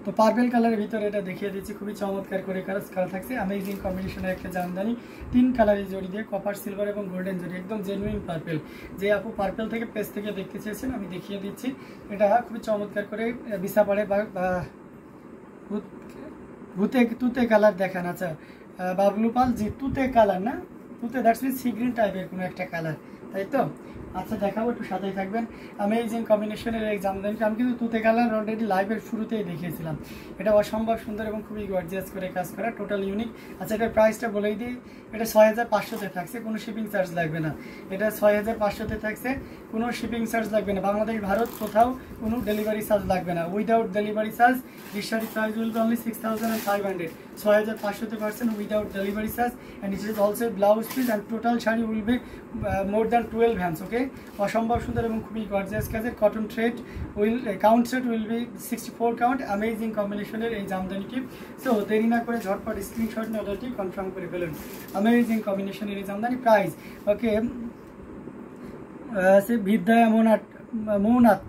তো পার্পল কালারের ভিতরে এটা দেখিয়ে দিচ্ছি, খুবই চমৎকার করে কাজ করা থাকছে। অ্যামেজিং কম্বিনেশনের একটা জামদানি, 3 কালারের জড়ি দিয়ে, কপার, সিলভার এবং গোল্ডেন জড়ি, একদম জেনুইন পার্পল। যে আপু পার্পল থেকে পেজ থেকে দেখতে চেয়েছেন আমি দেখিয়ে দিচ্ছি। এটা খুবই চমৎকার করে বিছা পড়ে বা তুতে কালার দেখান। আচ্ছা বাবলু পাল, জি তুতে কালার না, তুতে দ্যাটস মিন সি গ্রিন টাইপের কোনো একটা কালার, তাই তো? আচ্ছা দেখাবো, একটু সাথেই থাকবেন। অ্যামেজিং কম্বিনেশনের এই জামদানিটা আমি কিন্তু তুতে কালার অলরেডি লাইভের শুরুতেই দেখিয়েছিলাম। এটা অসম্ভব সুন্দর এবং খুবই গর্জিয়াস করে কাজ করা, টোটাল ইউনিক। আচ্ছা এটার প্রাইসটা বলেই দিই, এটা 6500-তে থাকছে, কোনো শিপিং চার্জ লাগবে না। এটা 6500-তে থাকছে, কোনো শিপিং চার্জ লাগবে না। বাংলাদেশ ভারত কোথাও কোনো ডেলিভারি চার্জ লাগবে না, without delivery charge. This sari price will be only 6500, 6500-তে পারছেন without delivery charge. And it is also blouse piece and total sari will be more than 12 hands. Okay, অসম্ভব সুন্দর এবং খুবই গর্জিয়াস কাজের cotton thread count set will be 64 count. Amazing কম্বিনেশনের এই জামদানিটি। So দেরি না করে ঝটপট স্ক্রিনশট নিয়ে অর্ডারটি কনফার্ম করে ফেলুন। অ্যামেজিং কম্বিনেশনের এই জামদানি প্রাইস ওকে সে বিদ্যা মৌনাথ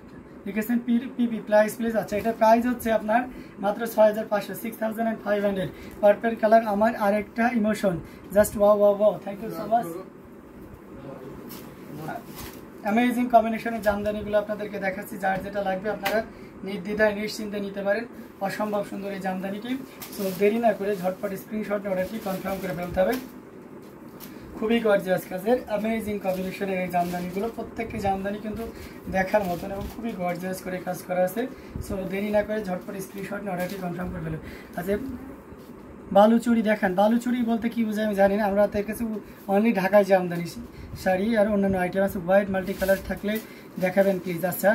লিখেছেন পিপি প্রাইস প্লিজ। আচ্ছা এটা প্রাইস হচ্ছে আপনার মাত্র 6500, 6500। পার্পল কালার আমার আরেকটা emotion, just wow wow wow, thank you so much. Amazing কম্বিনেশনের জামদানিগুলো আপনাদেরকে দেখাচ্ছি, যার যেটা লাগবে আপনারা নির্দ্বিধায় নিশ্চিন্তে নিতে পারেন। অসম্ভব সুন্দর এই জামদানিটি। সো দেরি না করে ঝটপট স্ক্রিনশট অর্ডারটি কনফার্ম করে ফেলতে হবে। খুবই গর্জিয়াস কাজের অ্যামেজিং কম্বিনেশনের এই জামদানিগুলো, প্রত্যেকটি জামদানি কিন্তু দেখার মতন এবং খুবই গর্জিয়াস করে কাজ করা আছে। সো দেরি না করে ঝটপট স্ক্রিনশট অর্ডারটি কনফার্ম করে ফেলুন। আচ্ছা বালুচুরি দেখান। বালুচুরি বলতে কি বোঝায় আমি জানি না, আমরা তার কাছে অনলি ঢাকায় জামদানি শাড়ি আর অন্যান্য আইটেম আছে। হোয়াইট মাল্টি কালার থাকলে দেখাবেন প্লিজ। আচ্ছা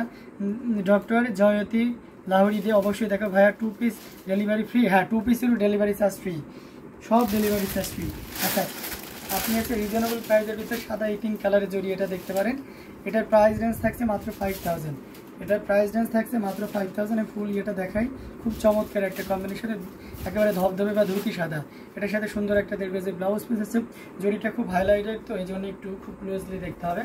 ডক্টর জয়তী লাহোরি দিয়ে অবশ্যই দেখো ভাইয়া, 2 পিস ডেলিভারি ফ্রি। হ্যাঁ 2 পিসেরও ডেলিভারি চার্জ ফ্রি, সব ডেলিভারি চার্জ ফ্রি। আচ্ছা আপনি একটা রিজনেবল প্রাইসের ভিতরে সাদা 18 কালারের জড়ি এটা দেখতে পারেন। এটার প্রাইস রেঞ্জ থাকছে মাত্র 5000। এটার প্রাইস রেঞ্জ থাকছে মাত্র 5000। ফুল এটা দেখাই, খুব চমৎকার একটা কম্বিনেশনের, একেবারে ধবধবে বা ধুতি সাদা। এটার সাথে সুন্দর একটা দেখবে যে ব্লাউজ পিস আছে, জড়িটা খুব হাইলাইটেড, তো এই জন্য একটু খুব ক্লোজলি দেখতে হবে।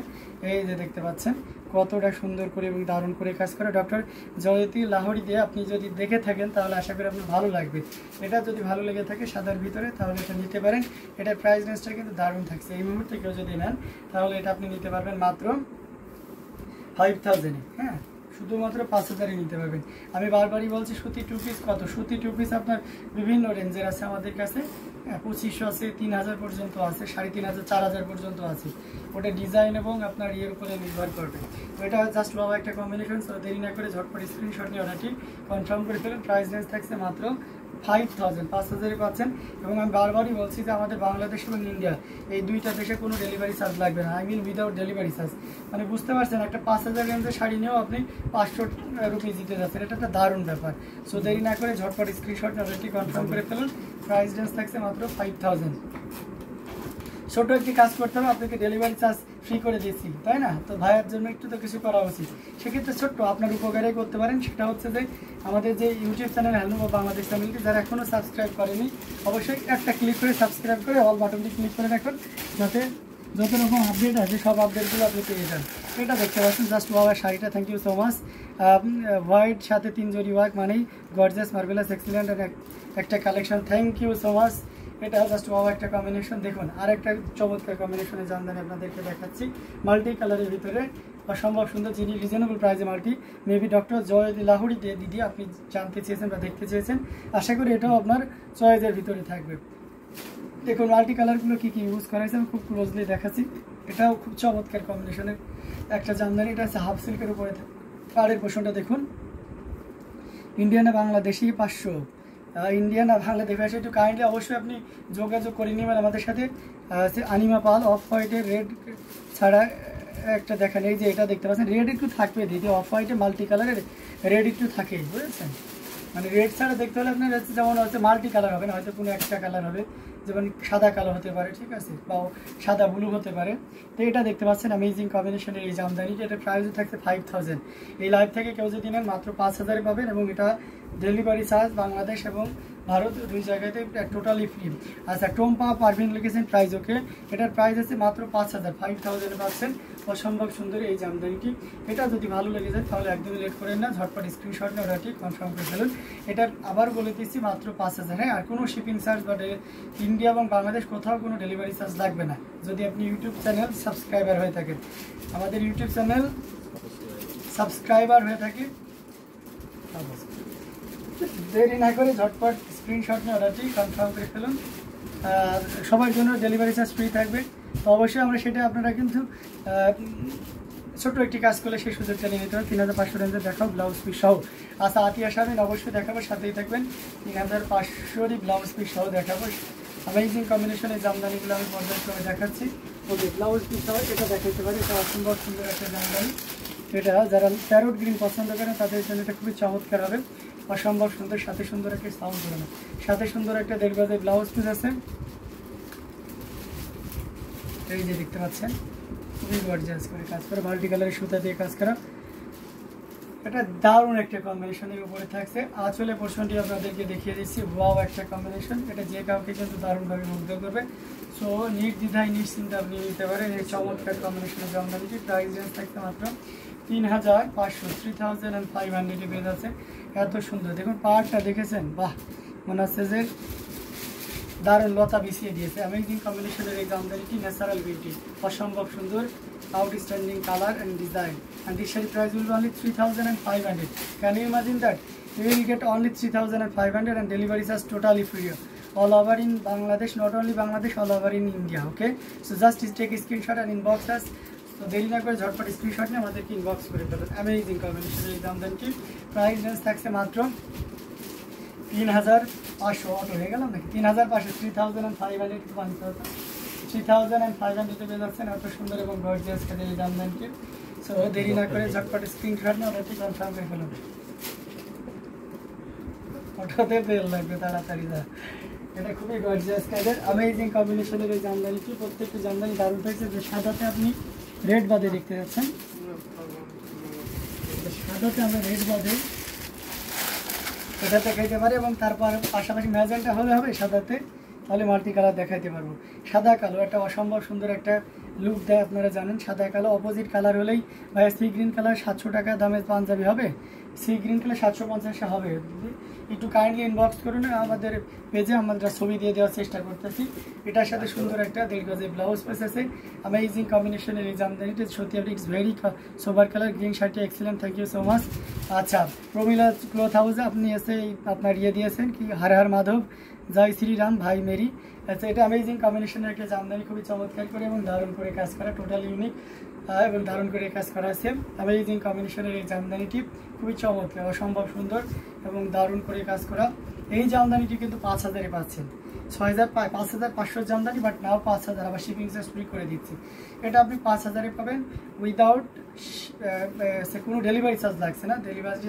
এই যে দেখতে পাচ্ছেন কতটা সুন্দর করে এবং দারুণ করে কাজ করে ডক্টর জয়তী লাহোরি দিয়ে। আপনি যদি দেখে থাকেন তাহলে আশা করি আপনার ভালো লাগবে। এটা যদি ভালো লেগে থাকে সাদার ভিতরে তাহলে এটা নিতে পারেন। এটার প্রাইস রেঞ্জটা কিন্তু দারুণ থাকছে। এই মুহূর্তে কেউ যদি নেন তাহলে এটা আপনি নিতে পারবেন মাত্র 5000-এ। হ্যাঁ শুধুমাত্র 5000-এ নিতে পারবেন। আমি বারবারই বলছি সুতি 2 পিস কত, সুতি 2 পিস আপনার বিভিন্ন রেঞ্জের আছে আমাদের কাছে। 2500 আছে, 3000 পর্যন্ত আছে, 3500, 4000 পর্যন্ত আছে। ওটা ডিজাইন এবং আপনার ইয়ের উপরে নির্ভর করবে। তো এটা জাস্ট বাবা একটা কম্বিনেশন। সো দেরি না করে ঝটপট স্ক্রিনশট নিয়ে অর্ডারটি কনফার্ম করে ফেলুন। প্রাইস রেঞ্জ থাকছে মাত্র 5000, 5000-এ পাচ্ছেন। এবং আমি বারবারই বলছি যে আমাদের বাংলাদেশ এবং ইন্ডিয়া এই দুইটা দেশে কোনো ডেলিভারি চার্জ লাগবে না। I mean without delivery charge. মানে বুঝতে পারছেন একটা 5000 রেঞ্জের শাড়ি নিয়েও আপনি 500 রুপিস দিতে যাচ্ছেন, এটা একটা দারুণ ব্যাপার। সো দেরি না করে ঝটপট স্ক্রিনশট অর্ডারটি কনফার্ম করে ফেলুন। প্রাইস রেঞ্জ থাকছে মাত্র 5000। ছোটো একটি কাজ করতে হবে, আপনাকে ডেলিভারি চার্জ ফ্রি করে দিচ্ছি তাই না? তো ভাইয়ের জন্য একটু তো কিছু করা উচিত। সেক্ষেত্রে ছোট্ট আপনার উপকারে করতে পারেন। সেটা হচ্ছে যে আমাদের যে ইউটিউব চ্যানেল হ্যান্ডলুম বাংলাদেশ চ্যানেলটি যারা এখনও সাবস্ক্রাইব করেনি অবশ্যই একটা ক্লিক করে সাবস্ক্রাইব করে অল বাটনটি ক্লিক করে রাখুন, যাতে যত রকম আপডেট আছে সব আপডেটগুলো আপনি পেয়ে যান। এটা দেখতে পাচ্ছেন জাস্ট বাবা শাড়িটা, thank you so much. White সাথে 3 জরি ওয়ার্ক মানেই গর্জিয়াস মার্ভেলাস এক্সিলেন্ট একটা collection, thank you so much. এটা জাস্ট বাবা একটা কম্বিনেশন। দেখুন আর একটা চমৎকার কম্বিনেশনের জামদানি আপনাদেরকে দেখাচ্ছি, মাল্টি কালারের ভিতরে অসম্ভব সুন্দর, যিনি রিজনেবল প্রাইসে multi maybe doctor Jayati Lahori দিয়ে দিদি আপনি জানতে চেয়েছেন বা দেখতে চেয়েছেন। আশা করি এটাও আপনার চয়েসের ভিতরে থাকবে। দেখুন মাল্টি কালারগুলো কী কী ইউজ করা হয়েছে আমি খুব ক্লোজলি দেখাচ্ছি। এটাও খুব চমৎকার কম্বিনেশনের একটা জামদানি। এটা হচ্ছে হাফ সিল্কের উপরে। পাড়ের পোষণটা দেখুন, ইন্ডিয়ানা বাংলাদেশি 500, ইন্ডিয়ান আর বাংলাদেশ ভাষা। একটু কাইন্ডলি অবশ্যই আপনি যোগাযোগ করে নেবেন আমাদের সাথে। আনিমা পাল অফ হোয়াইটের রেড ছাড়া একটা দেখেন, এই যে এটা দেখতে পাচ্ছেন রেড একটু থাকবে দিদি, অফ হোয়াইটে মাল্টি কালারের রেড একটু থাকেই, বুঝেছেন? মানে রেড ছাড়া দেখতে হলে আপনার যেমন হচ্ছে মাল্টি কালার হবে না, হয়তো কোনো একটা কালার হবে, যেমন সাদা কালো হতে পারে, ঠিক আছে, বা সাদা ব্লু হতে পারে। তো এটা দেখতে পাচ্ছেন অ্যামেজিং কম্বিনেশনের এই জামদানি, এটা প্রাইসও থাকছে 5000। এই লাইভ থেকে কেউ যদি নেন মাত্র 5000-এ পাবেন। এবং এটা ডেলিভারি চার্জ বাংলাদেশ এবং ভারত 2 জায়গাতে টোটালি ফ্রি। আচ্ছা টম্পা পারভিন লিখেছেন প্রাইস ওকে, এটার প্রাইস আছে মাত্র 5000, 5000 পাচ্ছেন অসম্ভব সুন্দর এই জামদানিটি। এটা যদি ভালো লেগে যায় তাহলে একদমই লেট করেন না, ঝটপট স্ক্রিনশট নিয়ে অর্ডারটি কনফার্ম করে ফেলুন। এটা আবার বলে দিচ্ছি মাত্র 5000। হ্যাঁ, আর কোনো শিপিং চার্জ বা ইন্ডিয়া এবং বাংলাদেশ কোথাও কোনো ডেলিভারি চার্জ লাগবে না যদি আপনি ইউটিউব চ্যানেল সাবস্ক্রাইবার হয়ে থাকেন। আমাদের ইউটিউব চ্যানেল সাবস্ক্রাইবার হয়ে থাকে, দেরি না করে ঝটপট স্ক্রিনশট নিয়ে অর্ডারটি কনফার্ম করে ফেলুন। আর সবার জন্য ডেলিভারি চার্জ ফ্রি থাকবে। তো অবশ্যই আমরা সেটা আপনারা কিন্তু ছোট্ট একটি কাজ করলে সেই সুযোগটা নিয়ে নিতে হবে। 3500 রেঞ্জে দেখাও ব্লাউজ পিস সহ। আচ্ছা আতিয়া সাবেন অবশ্যই দেখাবো, সাথেই থাকবেন। 3500 ব্লাউজ পিস সহ দেখাবো। অ্যামেজিং কম্বিনেশনের জামদানিগুলো আমি পর্যায়ক্রমে দেখাচ্ছি। ওকে, ব্লাউজ পিস সহ এটা দেখাতে পারি, এটা অসম্ভব সুন্দর একটা জামদানি। এটা যারা প্যারোট গ্রিন পছন্দ করেন তাদের জন্য এটা খুবই চমৎকার হবে, অসম্ভব সুন্দর। সাথে সুন্দর একটা সাউন্ড করে না, সাথে সুন্দর একটা 1.5 গজের ব্লাউজ পিস আছে, এই যে দেখতে পাচ্ছেন, খুবই গর্জিয়াস করে কাজ করে, মাল্টি কালারের সুতা দিয়ে কাজ করা। এটা দারুণ একটা কম্বিনেশনের উপরে থাকছে। আঁচলে পোর্শনটি আপনাদেরকে দেখিয়ে দিচ্ছি, ওয়াও একটা কম্বিনেশন। এটা যে কাউকে কিন্তু দারুণভাবে মুগ্ধ করবে। সো নির্দ্বিধায় নিশ্চিন্তে আপনি নিতে পারেন এই চমৎকার কম্বিনেশনের জামদানিটি। প্রাইস রেঞ্জ থাকতে মাত্র 3500, 3500 পেয়ে যাচ্ছে। এত সুন্দর দেখুন পাহাড়টা দেখেছেন, বাহ, মনে হচ্ছে যে দারুণ লতা বিছিয়ে দিয়েছে। অ্যামেজিং কম্বিনেশনের এই জামদানিটি, ন্যাচারাল বিউটি, অসম্ভব সুন্দর, outstanding color and design, and this shari price will be only 3500. Can you imagine that? You will get only 3500 and delivery is totally free all over in Bangladesh, not only Bangladesh, all over in India. Okay, so just take a screenshot and inbox us. তো দেরি না করে ঝটপট screenshot নিয়ে আমাদেরকে inbox করে ফেলুন। Amazing কম্বিনেশনের এই জামদানিটি প্রাইস রেঞ্জ থাকছে মাত্র 3500। অটো হয়ে গেলাম নাকি? 3500, 3500 টু 3500 পেয়ে যাচ্ছেন এত সুন্দর এবং গর্জিয়াস করে এই জামদানিটি। সো দেরি না করে ঝটপট স্ক্রিনশট নিয়ে অর্ডারটি কনফার্ম করে ফেলুন। অটোতে তেল লাগবে তাড়াতাড়ি যা। এটা খুবই গর্জিয়াস কাজের অ্যামেজিং কম্বিনেশনের এই জামদানিটি। প্রত্যেকটি জামদানি দারুণ হয়েছে। যে সাদাতে আপনি রেড বাদে দেখতে যাচ্ছেন, সাদাতে আমরা রেড বাদে এটা দেখাইতে পারি, এবং তারপর পাশাপাশি ম্যাজেন্টা হলে হবে সাদাতে, তাহলে মাল্টি কালার দেখাইতে পারবো। সাদা কালো একটা অসম্ভব সুন্দর একটা লুক দেয়, আপনারা জানেন। সাদা কালো অপোজিট কালার হলেই ভাইয়া সি গ্রিন কালার 700 টাকা দামের পাঞ্জাবি হবে, সি গ্রিন কালার 750 হবে। একটু কাইন্ডলি ইনবক্স করুন, আমাদের পেজে আমরা ছবি দিয়ে দেওয়ার চেষ্টা করতেছি। এটার সাথে সুন্দর একটা 1.5 গজের ব্লাউজ পিস আছে। অ্যামেজিং কম্বিনেশনের এই জামদানিটা সত্যি আপনি it's very sober colour, green শার্টটি excellent, thank you so much. আচ্ছা প্রমিলা ক্লথ হাউসে আপনি এসে আপনার ইয়ে দিয়েছেন কি, হর হর মাধব, জয় শ্রীরাম, ভাই মেরি। আচ্ছা এটা অ্যামেজিং কম্বিনেশনের একটা জামদানি, খুবই চমৎকার করে এবং দারুণ করে কাজ করা, টোটাল ইউনিক এবং দারুণ করে কাজ করা আছে। অ্যামেজিং কম্বিনেশনের এই জামদানিটি খুবই চমৎকার, অসম্ভব সুন্দর এবং দারুণ করে কাজ করা। এই জামদানিটি কিন্তু 5000-এ পাচ্ছেন। 5500 জামদানি, বাট নাও 5000, আবার শিপিং চার্জ ফ্রি করে দিচ্ছি। এটা আপনি 5000-এ পাবেন উইদাউট কোনো ডেলিভারি চার্জ লাগছে না, ডেলিভারি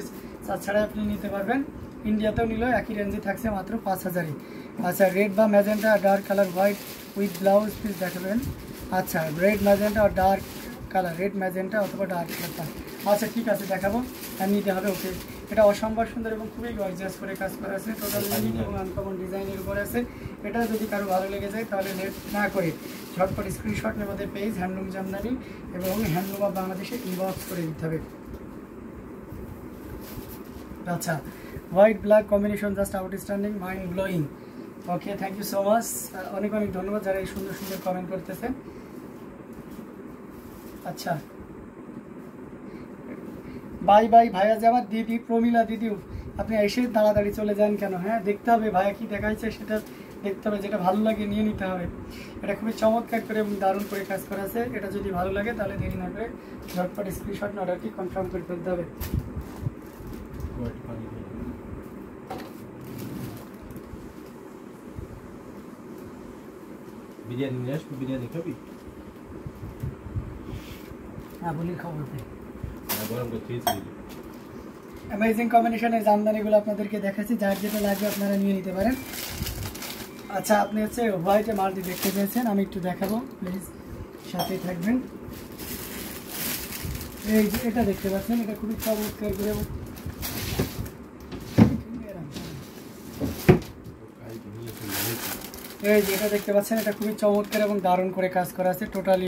চার্জ ছাড়াই আপনি নিতে পারবেন। ইন্ডিয়াতেও নিলেও একই রেঞ্জে থাকছে মাত্র 5000-এ। আচ্ছা রেড বা magenta, dark colour white with blouse piece দেখাবেন। আচ্ছা রেড ম্যাজেন্টা আর ডার্ক কালার, রেড ম্যাজেন্টা অথবা ডার্ক কালারটা। আচ্ছা ঠিক আছে দেখাবো, আর নিতে হবে। ওকে, এটা অসম্ভব সুন্দর এবং খুবই গর্জিয়াস করে কাজ করা আছে, টোটাল ইউনিক এবং আনকমন ডিজাইনের উপর আছে। এটা যদি কারো ভালো লেগে যায় তাহলে লেট না করে ঝটপট স্ক্রিনশট নিয়ে আমাদের পেজ হ্যান্ডলুম জামদানি এবং হ্যান্ডলুম অফ বাংলাদেশে ইনবক্স করে দিতে হবে। আচ্ছা white black combination just outstanding, mind blowing. Okay, thank you so much, অনেক অনেক ধন্যবাদ যারা এই সুন্দর সুন্দর কমেন্ট করতেছেন। আচ্ছা বাই বাই ভাইয়া যে আমার দিদি প্রমিলা দিদি, আপনি এসে তাড়াতাড়ি চলে যান কেন? হ্যাঁ দেখতে হবে ভাইয়া কি দেখাইছে সেটা দেখতে হবে, যেটা ভালো লাগে নিয়ে নিতে হবে। এটা খুবই চমৎকার করে এবং দারুণ করে কাজ করা আছে। এটা যদি ভালো লাগে তাহলে দেরি না করে ঝটপট স্ক্রিনশট অর্ডারটি কনফার্ম করে ফেলতে হবে। বিরিয়ানি নিয়ে আসবি, বিরিয়ানি খাবি? হ্যাঁ বলি খবর দেয়। গরম করে খেয়েছি। অ্যামেজিং কম্বিনেশনের জামদানিগুলো আপনাদেরকে দেখাচ্ছি, যার যেটা লাগবে আপনারা নিয়ে নিতে পারেন। আচ্ছা আপনি হচ্ছে হোয়াইটে মাল্টি দেখতে পেয়েছেন, আমি একটু দেখাবো, প্লিজ সাথেই থাকবেন। এই যে এটা দেখতে পাচ্ছেন, এটা খুবই চমৎকার করে এই যে এটা দেখতে পাচ্ছেন, এটা খুবই চমৎকার এবং দারুণ করে কাজ করা আছে টোটাল